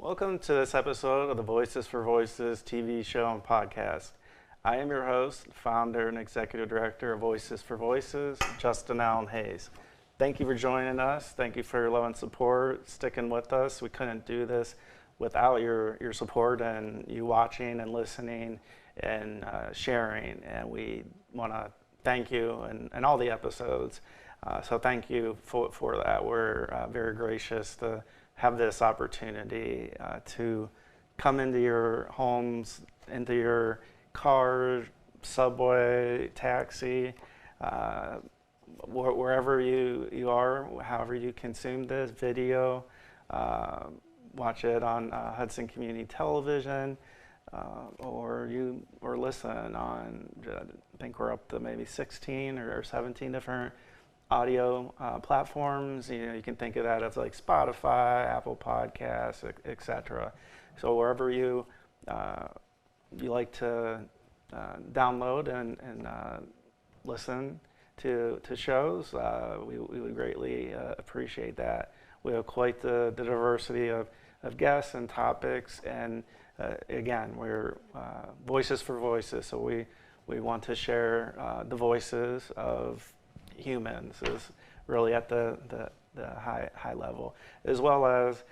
Welcome to this episode of the Voices for Voices TV show and podcast. I am your host, founder, and executive director of Voices for Voices, Justin Allen Hayes. Thank you for joining us. Thank you for your love and support, sticking with us. We couldn't do this without your support and you watching and listening and sharing. And we want to thank you and all the episodes. So thank you for that. We're very gracious to have this opportunity to come into your homes, into your car, subway, taxi, wherever you are, however you consume this video, watch it on Hudson Community Television, or listen on, I think we're up to maybe 16 or 17 different audio platforms. You can think of that as like Spotify, Apple Podcasts, etc. So wherever you like to download and listen to shows, we would greatly appreciate that. We have quite the diversity of guests and topics, and again, we're Voices for Voices, so we want to share the voices of humans is really at the high level, as well as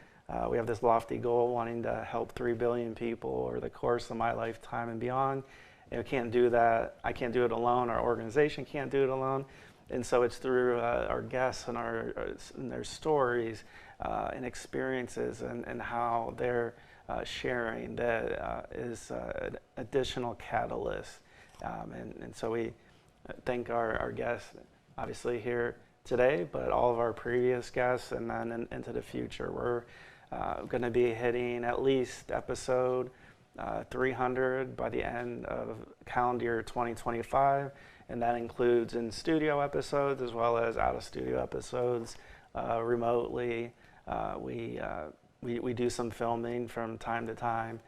we have this lofty goal wanting to help 3 billion people over the course of my lifetime and beyond. And we can't do that. I can't do it alone. Our organization can't do it alone. And so it's through our guests and their stories and experiences and how they're sharing that is an additional catalyst. And so we thank our guests, obviously here today, but all of our previous guests, and then into the future. We're going to be hitting at least episode 300 by the end of calendar year 2025, and that includes in studio episodes as well as out of studio episodes remotely. We do some filming from time to time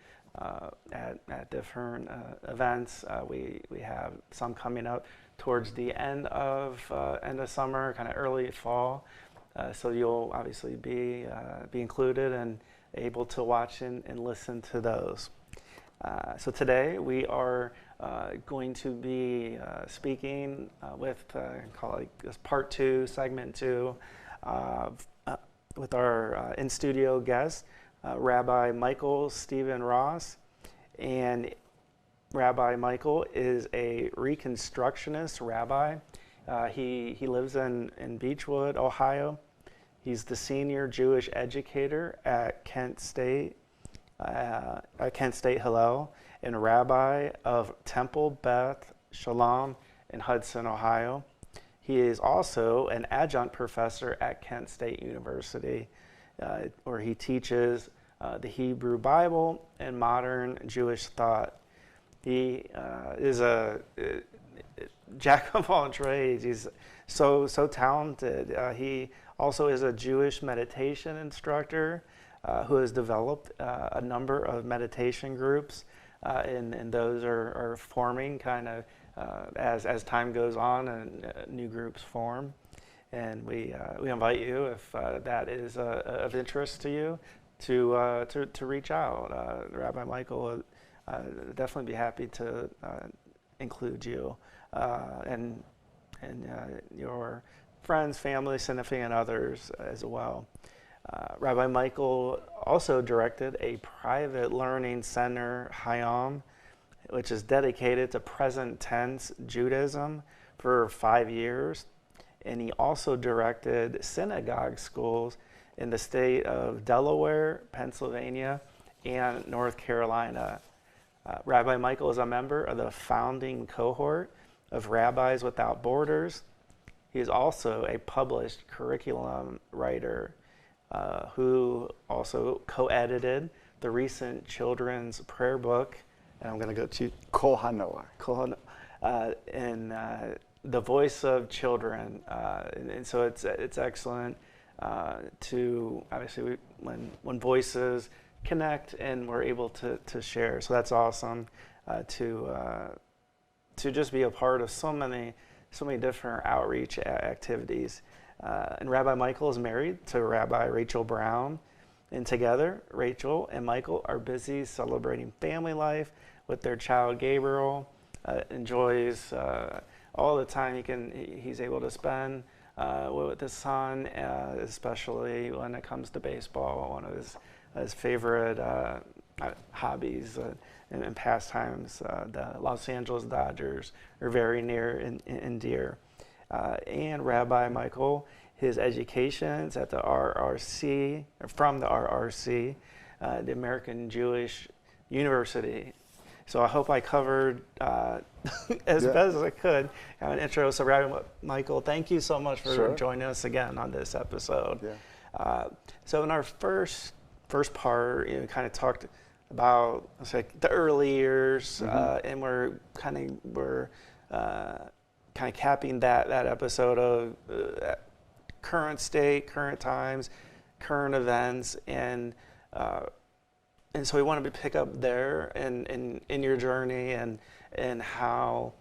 at different events. We have some coming up towards the end of summer, kind of early fall. So you'll obviously be included and able to watch and listen to those. So today we are going to be speaking with, call it this part 2, segment 2, with our in-studio guest, Rabbi Michael Steven Ross. And Rabbi Michael is a Reconstructionist rabbi. He lives in Beechwood, Ohio. He's the senior Jewish educator at Kent State Hillel, and rabbi of Temple Beth Shalom in Hudson, Ohio. He is also an adjunct professor at Kent State University, where he teaches the Hebrew Bible and modern Jewish thought. He is a jack of all trades. He's so talented. He also is a Jewish meditation instructor who has developed a number of meditation groups, and those are forming kind of as time goes on and new groups form. And we invite you, if that is of interest to you, to reach out. Rabbi Michael definitely be happy to include you and your friends, family, significant others as well. Rabbi Michael also directed a private learning center, Hayam, which is dedicated to present tense Judaism for 5 years. And he also directed synagogue schools in the state of Delaware, Pennsylvania, and North Carolina. Rabbi Michael is a member of the founding cohort of Rabbis Without Borders. He is also a published curriculum writer who also co-edited the recent children's prayer book, and I'm going to go to Kol HaNoah. And The Voice of Children. And so it's excellent to, obviously, when voices connect and we're able to share. So that's awesome to just be a part of so many different outreach activities. And Rabbi Michael is married to Rabbi Rachel Brown, And together, Rachel and Michael are busy celebrating family life with their child Gabriel. Enjoys all the time he's able to spend with his son, especially when it comes to baseball, one of his favorite hobbies and pastimes. The Los Angeles Dodgers are very near and dear. And Rabbi Michael, his education is at the RRC, from the RRC, the American Jewish University. So I hope I covered as best as I could an intro. So Rabbi Michael, thank you so much for joining us again on this episode. Yeah. So in our first part, kind of talked about the early years, and we're kind of capping that episode of current state, current times, current events, and so we wanted to pick up there and in your journey and how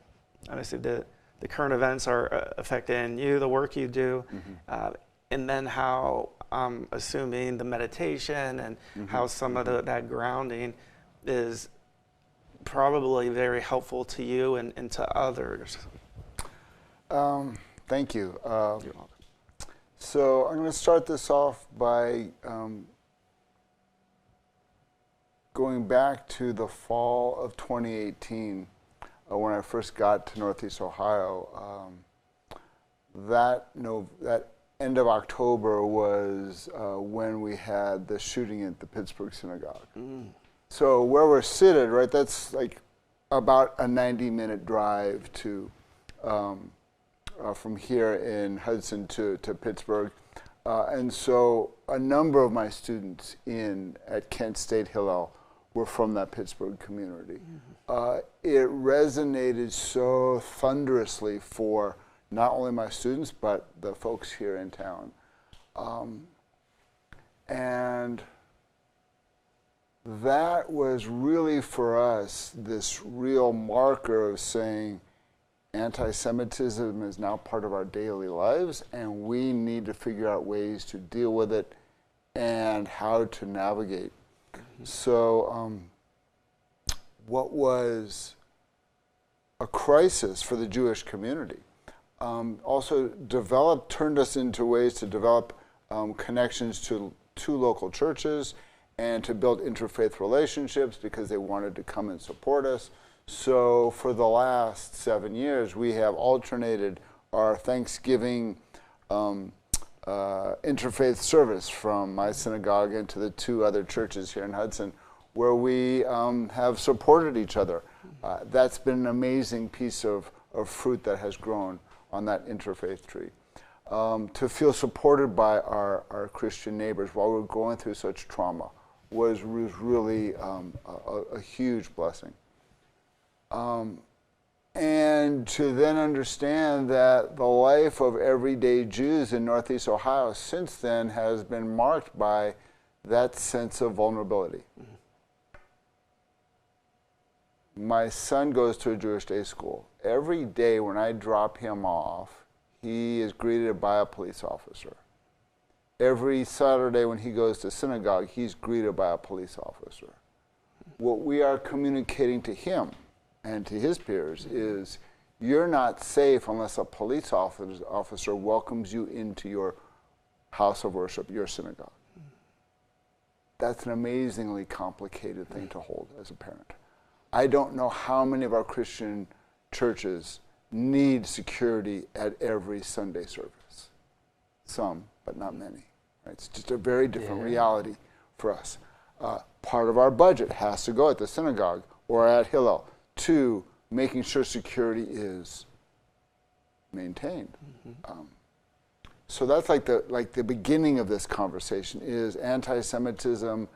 obviously the current events are affecting you, the work you do, and then how I'm assuming the meditation and how some of that grounding is probably very helpful to you and to others. Thank you. You're welcome. So I'm going to start this off by going back to the fall of 2018 when I first got to Northeast Ohio. That end of October was when we had the shooting at the Pittsburgh Synagogue. So where we're seated, right, that's like about a 90-minute drive to from here in Hudson to Pittsburgh. And so a number of my students at Kent State Hillel were from that Pittsburgh community. It resonated so thunderously for not only my students, but the folks here in town. And that was really for us this real marker of saying anti-Semitism is now part of our daily lives, and we need to figure out ways to deal with it and how to navigate. So what was a crisis for the Jewish community also turned us into ways to develop connections to two local churches and to build interfaith relationships because they wanted to come and support us. So for the last 7 years, we have alternated our Thanksgiving interfaith service from my synagogue into the two other churches here in Hudson, where we have supported each other. That's been an amazing piece of fruit that has grown on that interfaith tree. To feel supported by our Christian neighbors while we're going through such trauma was really a huge blessing. And to then understand that the life of everyday Jews in Northeast Ohio since then has been marked by that sense of vulnerability. My son goes to a Jewish day school. Every day when I drop him off, he is greeted by a police officer. Every Saturday when he goes to synagogue, he's greeted by a police officer. What we are communicating to him and to his peers is, you're not safe unless a police officer welcomes you into your house of worship, your synagogue. That's an amazingly complicated thing to hold as a parent. I don't know how many of our Christian churches need security at every Sunday service. Some, but not many. Right? It's just a very different reality for us. Part of our budget has to go at the synagogue or at Hillel to making sure security is maintained. So that's like the beginning of this conversation is anti-Semitism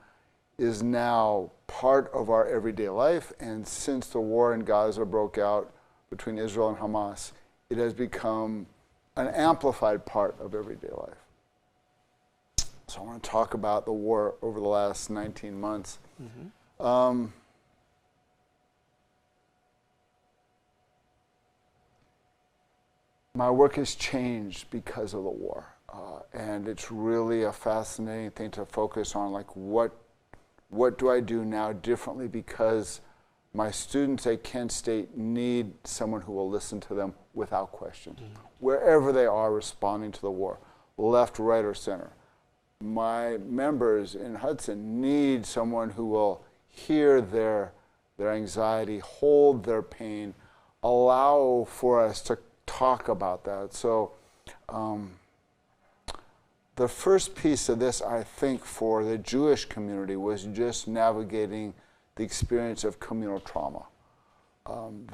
is now part of our everyday life, and since the war in Gaza broke out between Israel and Hamas, it has become an amplified part of everyday life. So I want to talk about the war over the last 19 months. My work has changed because of the war. And it's really a fascinating thing to focus on, like what do I do now differently, because my students at Kent State need someone who will listen to them without question, wherever they are responding to the war, left, right, or center. My members in Hudson need someone who will hear their anxiety, hold their pain, allow for us to talk about that. So the first piece of this, I think, for the Jewish community was just navigating the experience of communal trauma.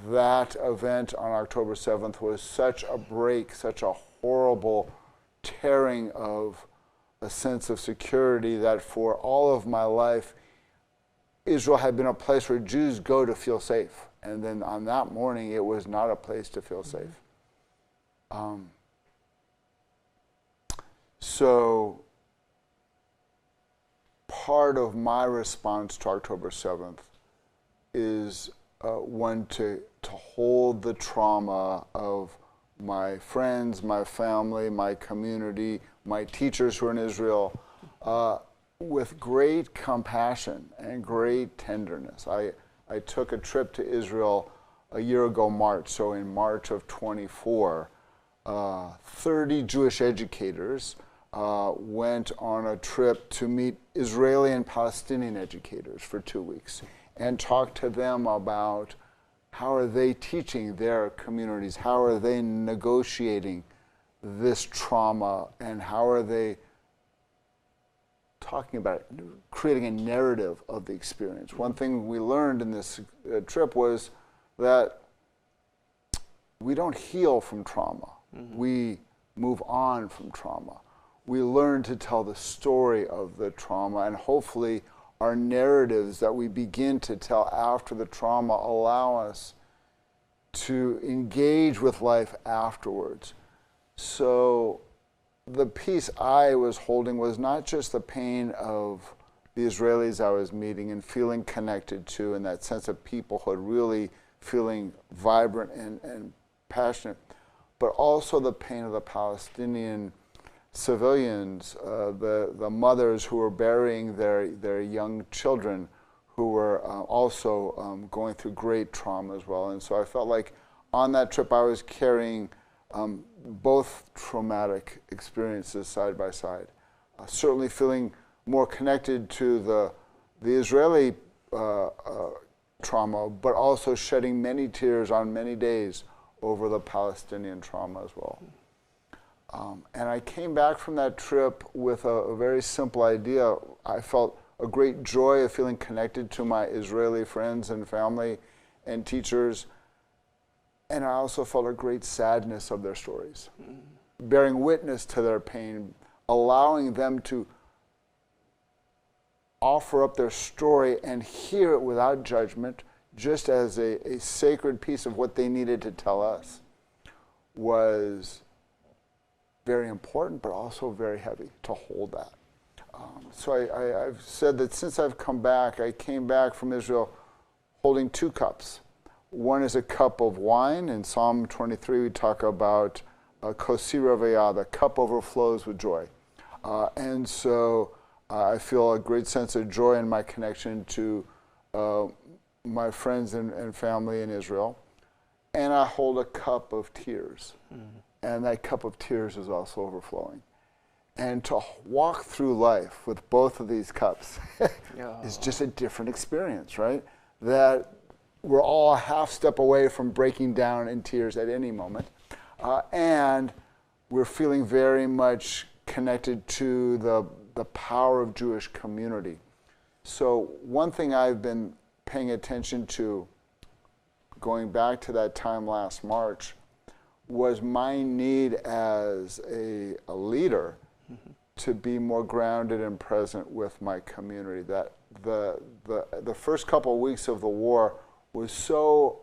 That event on October 7th was such a break, such a horrible tearing of a sense of security that for all of my life, Israel had been a place where Jews go to feel safe. And then on that morning, it was not a place to feel safe. So part of my response to October 7th is one to hold the trauma of my friends, my family, my community, my teachers who are in Israel, with great compassion and great tenderness. I took a trip to Israel a year ago, March. So in March of 24, 30 Jewish educators went on a trip to meet Israeli and Palestinian educators for 2 weeks and talk to them about how are they teaching their communities, how are they negotiating this trauma, and how are they talking about it, creating a narrative of the experience. One thing we learned in this trip was that we don't heal from trauma. We move on from trauma. We learn to tell the story of the trauma, and hopefully our narratives that we begin to tell after the trauma allow us to engage with life afterwards. So the piece I was holding was not just the pain of the Israelis I was meeting and feeling connected to, and that sense of peoplehood, really feeling vibrant and passionate, but also the pain of the Palestinian civilians, the mothers who were burying their young children, who were also going through great trauma as well. And so I felt like on that trip I was carrying both traumatic experiences side by side. Certainly feeling more connected to the Israeli trauma, but also shedding many tears on many days over the Palestinian trauma as well. And I came back from that trip with a very simple idea. I felt a great joy of feeling connected to my Israeli friends and family and teachers. And I also felt a great sadness of their stories, bearing witness to their pain, allowing them to offer up their story and hear it without judgment, just as a sacred piece of what they needed to tell us, was very important, but also very heavy to hold that. So I've said that since I've come back, I came back from Israel holding 2 cups. One is a cup of wine. In Psalm 23, we talk about kosi ravayah, the cup overflows with joy. And so I feel a great sense of joy in my connection to my friends and family in Israel. And I hold a cup of tears. And that cup of tears is also overflowing. And to walk through life with both of these cups is just a different experience, right? That we're all a half step away from breaking down in tears at any moment. And we're feeling very much connected to the power of Jewish community. So one thing I've been paying attention to, going back to that time last March, was my need as a leader to be more grounded and present with my community. That the first couple of weeks of the war was so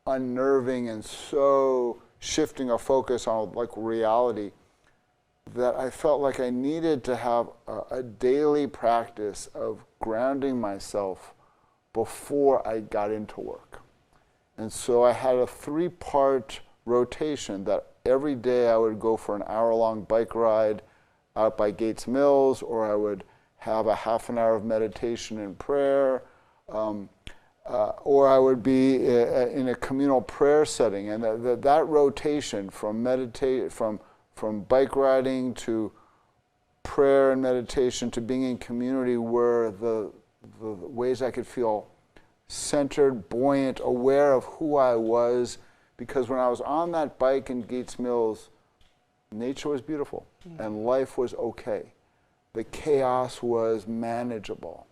unnerving and so shifting a focus on like reality that I felt like I needed to have a daily practice of grounding myself before I got into work. And so I had a 3-part rotation that every day I would go for an hour-long bike ride out by Gates Mills, or I would have a half an hour of meditation and prayer, or I would be in a communal prayer setting. And that rotation from bike riding to prayer and meditation to being in community were the ways I could feel centered, buoyant, aware of who I was. Because when I was on that bike in Gates Mills, nature was beautiful and life was okay. The chaos was manageable.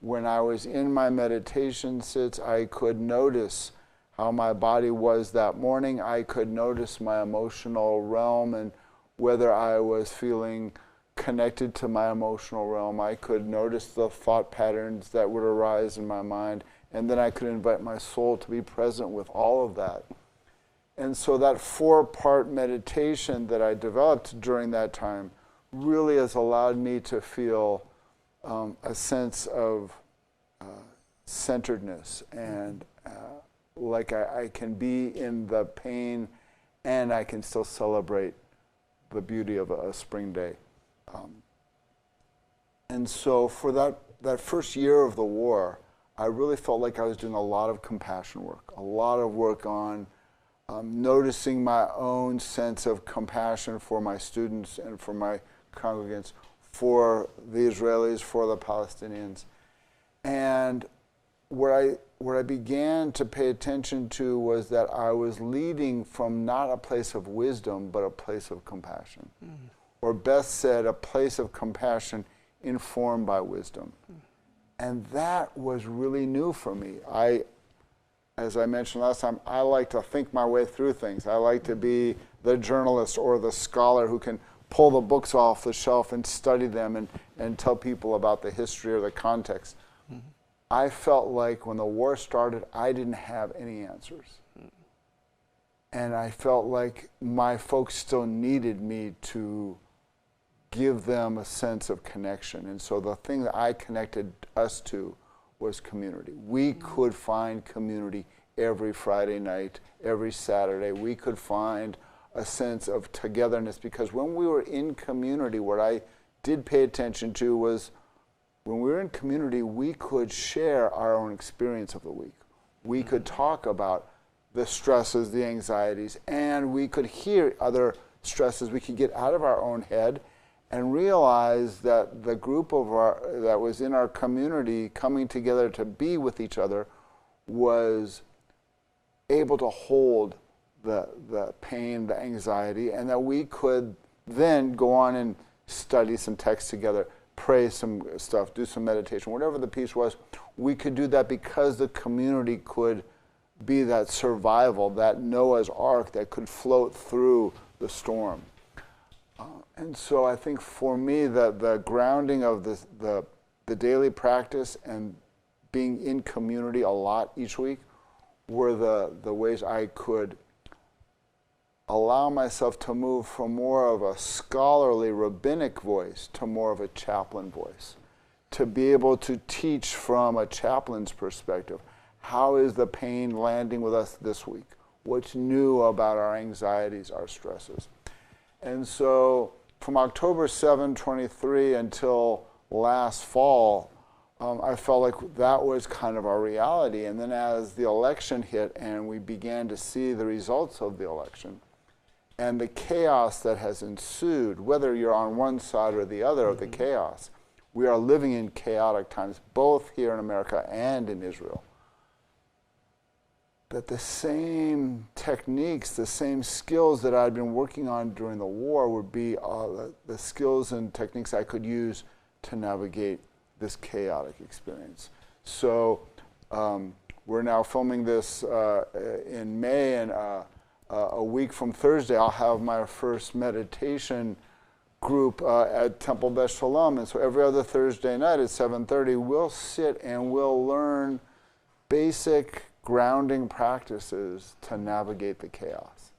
When I was in my meditation sits, I could notice how my body was that morning. I could notice my emotional realm and whether I was feeling connected to my emotional realm. I could notice the thought patterns that would arise in my mind, and then I could invite my soul to be present with all of that. And so that 4-part meditation that I developed during that time really has allowed me to feel a sense of centeredness and like I can be in the pain and I can still celebrate the beauty of a spring day. And so for that first year of the war, I really felt like I was doing a lot of compassion work, a lot of work on noticing my own sense of compassion for my students and for my congregants, for the Israelis, for the Palestinians. And what I began to pay attention to was that I was leading from not a place of wisdom, but a place of compassion. Or best said, a place of compassion informed by wisdom. And that was really new for me. As I mentioned last time, I like to think my way through things. I like to be the journalist or the scholar who can pull the books off the shelf and study them and tell people about the history or the context. I felt like when the war started, I didn't have any answers. And I felt like my folks still needed me to give them a sense of connection. And so the thing that I connected us to was community. We could find community every Friday night, every Saturday. We could find a sense of togetherness, because when we were in community, what I did pay attention to was when we were in community, we could share our own experience of the week. We could talk about the stresses, the anxieties, and we could hear other stresses. We could get out of our own head and realize that the group that was in our community coming together to be with each other was able to hold the pain, the anxiety, and that we could then go on and study some texts together, pray some stuff, do some meditation, whatever the piece was. We could do that because the community could be that survival, that Noah's Ark that could float through the storm. And so I think for me, the grounding of the daily practice and being in community a lot each week were the ways I could allow myself to move from more of a scholarly rabbinic voice to more of a chaplain voice, to be able to teach from a chaplain's perspective. How is the pain landing with us this week? What's new about our anxieties, our stresses? And so from October 7, 23 until last fall, I felt like that was kind of our reality. And then as the election hit and we began to see the results of the election and the chaos that has ensued, whether you're on one side or the other of the chaos, we are living in chaotic times, both here in America and in Israel. That the same techniques, the same skills that I'd been working on during the war would be the skills and techniques I could use to navigate this chaotic experience. So we're now filming this in May, and a week from Thursday I'll have my first meditation group at Temple Beth Shalom. And so every other Thursday night at 7:30 we'll sit and we'll learn basic grounding practices to navigate the chaos.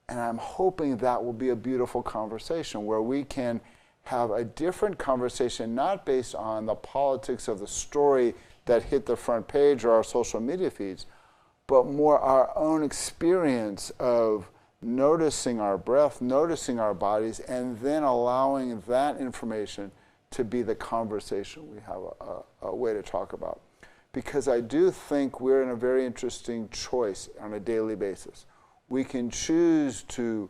And I'm hoping that will be a beautiful conversation where we can have a different conversation, not based on the politics of the story that hit the front page or our social media feeds, but more our own experience of noticing our breath, noticing our bodies, and then allowing that information to be the conversation we have a way to talk about. Because I do think we're in a very interesting choice on a daily basis. We can choose to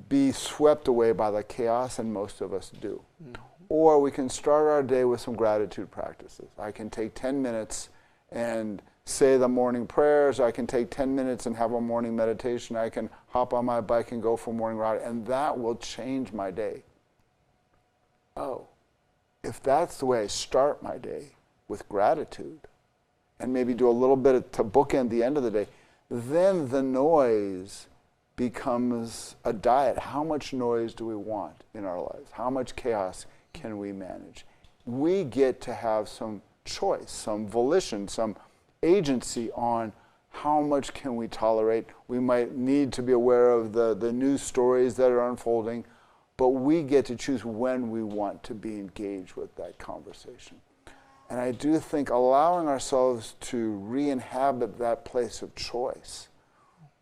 be swept away by the chaos, and most of us do. Mm-hmm. Or we can start our day with some gratitude practices. I can take 10 minutes and say the morning prayers. I can take 10 minutes and have a morning meditation. I can hop on my bike and go for a morning ride, and that will change my day. Oh, if that's the way I start my day, with gratitude, and maybe do a little bit to bookend the end of the day, then the noise becomes a diet. How much noise do we want in our lives? How much chaos can we manage? We get to have some choice, some volition, some agency on how much can we tolerate. We might need to be aware of the news stories that are unfolding, but we get to choose when we want to be engaged with that conversation. And I do think allowing ourselves to re-inhabit that place of choice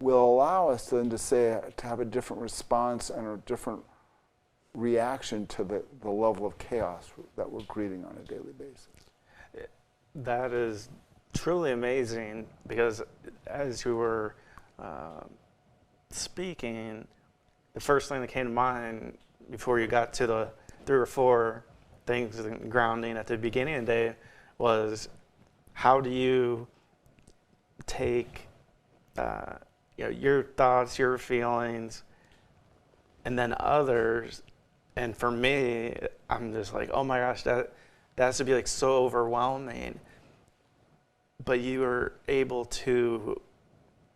will allow us then to have a different response and a different reaction to the level of chaos that we're greeting on a daily basis. That is truly amazing, because as you were speaking, the first thing that came to mind before you got to the 3 or 4 things and grounding at the beginning of the day was, how do you take your thoughts, your feelings, and then others. And for me, I'm just like, oh my gosh, that has to be like so overwhelming. But you were able to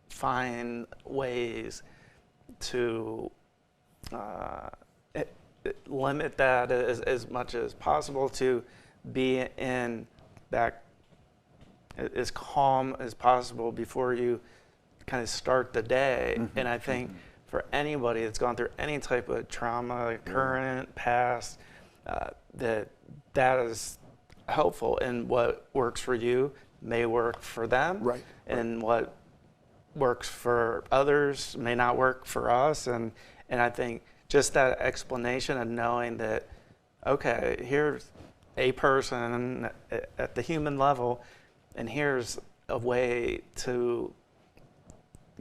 find ways to limit that as much as possible, to be in that as calm as possible before you kind of start the day. Mm-hmm. And I think for anybody that's gone through any type of trauma, current, past, that is helpful. And what works for you may work for them. Right. And what works for others may not work for us. And I think just that explanation of knowing that, okay, here's a person at the human level, and here's a way to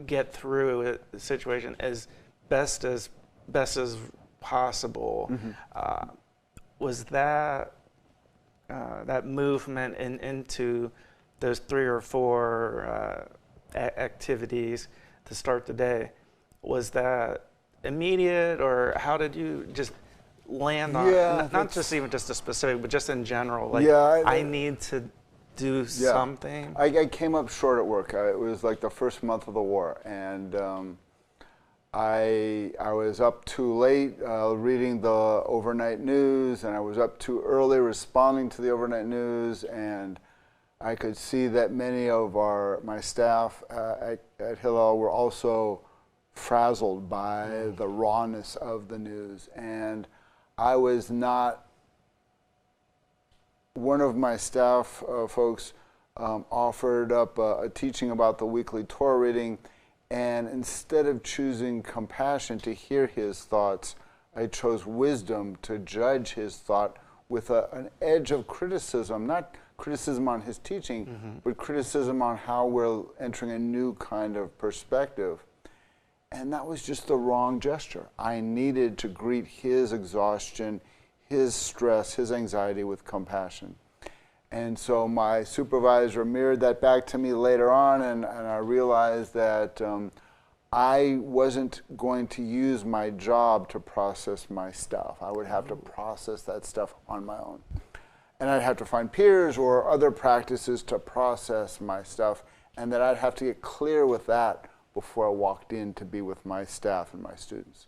get through a situation as best as possible. Mm-hmm. Was that movement into those 3 or 4 activities to start the day, was that immediate, or how did you just land on not just even just a specific, but just in general, like, I need to do something? I came up short at work. It was like the first month of the war, and I was up too late reading the overnight news, and I was up too early responding to the overnight news, and I could see that many of my staff at Hillel were also frazzled by the rawness of the news. And I was not, one of my staff folks offered up a teaching about the weekly Torah reading, and instead of choosing compassion to hear his thoughts, I chose wisdom to judge his thought with an edge of criticism, not criticism on his teaching, but criticism on how we're entering a new kind of perspective. And that was just the wrong gesture. I needed to greet his exhaustion, his stress, his anxiety with compassion. And so my supervisor mirrored that back to me later on, and I realized that I wasn't going to use my job to process my stuff. I would have to process that stuff on my own. And I'd have to find peers or other practices to process my stuff, and that I'd have to get clear with that before I walked in to be with my staff and my students.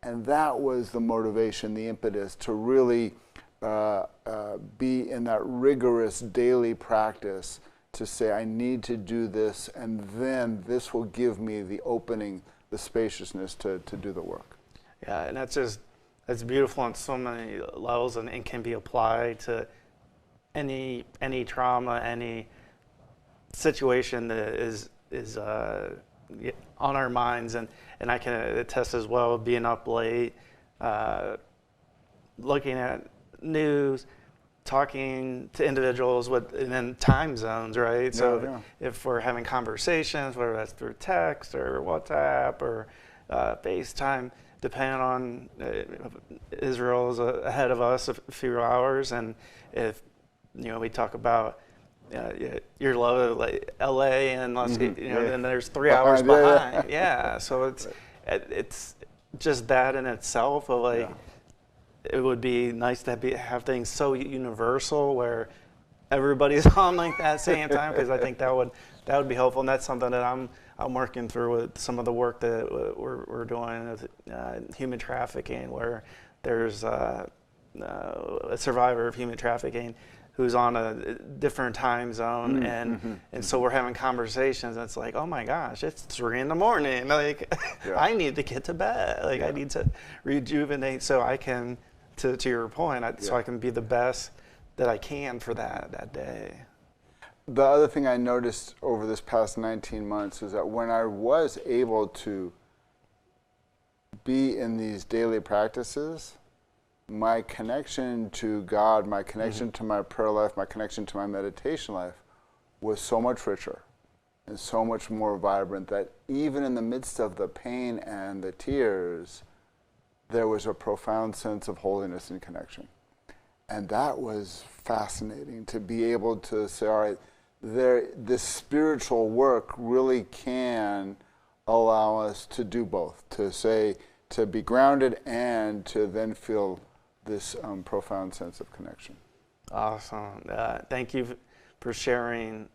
And that was the motivation, the impetus to really be in that rigorous daily practice to say, I need to do this, and then this will give me the opening, the spaciousness to do the work. Yeah, and that's beautiful on so many levels, and can be applied to any trauma, any situation that is on our minds, and I can attest as well, being up late, looking at news, talking to individuals within time zones, right? So if we're having conversations, whether that's through text or WhatsApp or FaceTime, depending on Israel is ahead of us a few hours, and if we talk about your love of like LA and then there's 3 hours behind. So it's just that in itself of like. It would be nice to have things so universal where everybody's on like that same time, because I think that would be helpful, and that's something that I'm working through with some of the work that we're doing with human trafficking, where there's a survivor of human trafficking who's on a different time zone, and so we're having conversations, and it's like, oh my gosh, it's 3 a.m, like I need to get to bed, like I need to rejuvenate so I can. To your point, so I can be the best that I can for that day. The other thing I noticed over this past 19 months is that when I was able to be in these daily practices, my connection to God, my connection to my prayer life, my connection to my meditation life was so much richer and so much more vibrant that even in the midst of the pain and the tears, there was a profound sense of holiness and connection. And that was fascinating, to be able to say, all right, this spiritual work really can allow us to do both, to be grounded and to then feel this profound sense of connection. Awesome. Thank you for sharing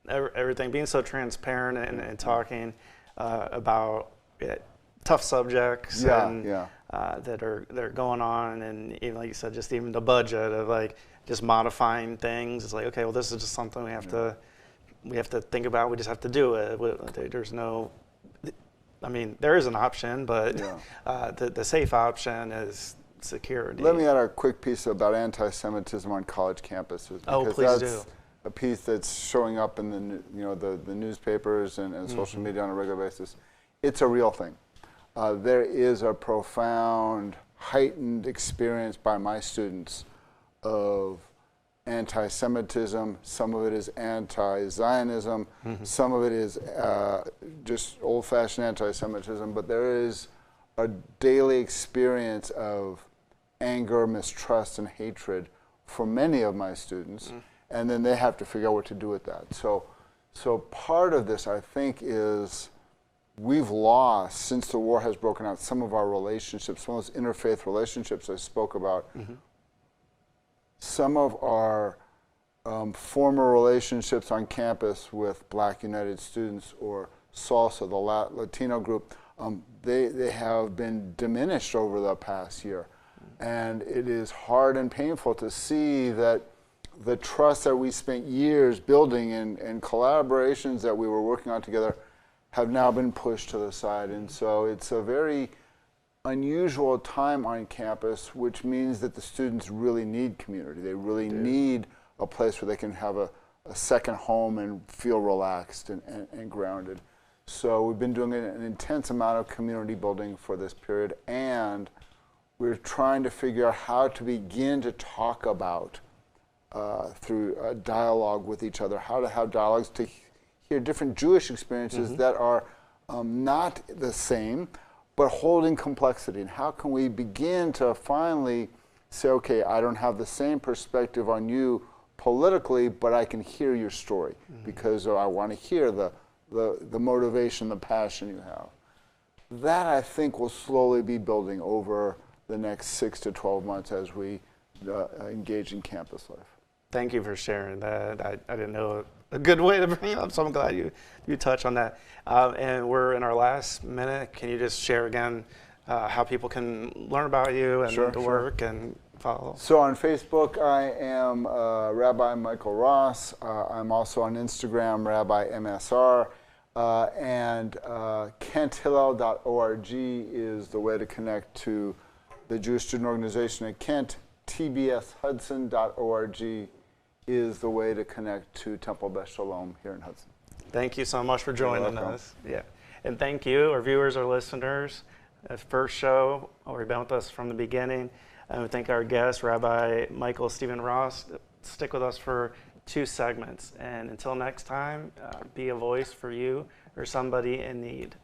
everything, being so transparent and talking about tough subjects that are going on, and even like you said, just even the budget of like just modifying things. It's like, okay, well, this is just something we have to think about. We just have to do it. There's no, I mean, there is an option, but the safe option is security. Let me add a quick piece about anti-Semitism on college campuses. Oh, please do. A piece that's showing up in the newspapers and social media on a regular basis. It's a real thing. There is a profound, heightened experience by my students of anti-Semitism. Some of it is anti-Zionism. Some of it is just old-fashioned anti-Semitism. But there is a daily experience of anger, mistrust, and hatred for many of my students. And then they have to figure out what to do with that. So part of this, I think, is we've lost, since the war has broken out, some of our relationships, some of those interfaith relationships I spoke about. Some of our former relationships on campus with Black United Students or SALSA, the Latino group, they have been diminished over the past year. And it is hard and painful to see that the trust that we spent years building and collaborations that we were working on together have now been pushed to the side. And so it's a very unusual time on campus, which means that the students really need community. They really need a place where they can have a second home and feel relaxed and grounded. So we've been doing an intense amount of community building for this period, and we're trying to figure out how to begin to talk about, through a dialogue with each other, how to have dialogues to hear different Jewish experiences that are not the same, but holding complexity. And how can we begin to finally say, okay, I don't have the same perspective on you politically, but I can hear your story because I want to hear the motivation, the passion you have. That, I think, will slowly be building over the next 6 to 12 months as we engage in campus life. Thank you for sharing that. I didn't know a good way to bring it up, so I'm glad you touched on that. And we're in our last minute. Can you just share again how people can learn about you and the work and follow? So on Facebook, I am Rabbi Michael Ross. I'm also on Instagram, Rabbi MSR. And kenthillel.org is the way to connect to the Jewish Student Organization at Kent. tbshudson.org is the way to connect to Temple Beth Shalom here in Hudson. Thank you so much for joining us. Yeah. And thank you, our viewers, our listeners. First show, or you've been with us from the beginning. And we thank our guest, Rabbi Michael Steven Ross. Stick with us for 2 segments. And until next time, be a voice for you or somebody in need.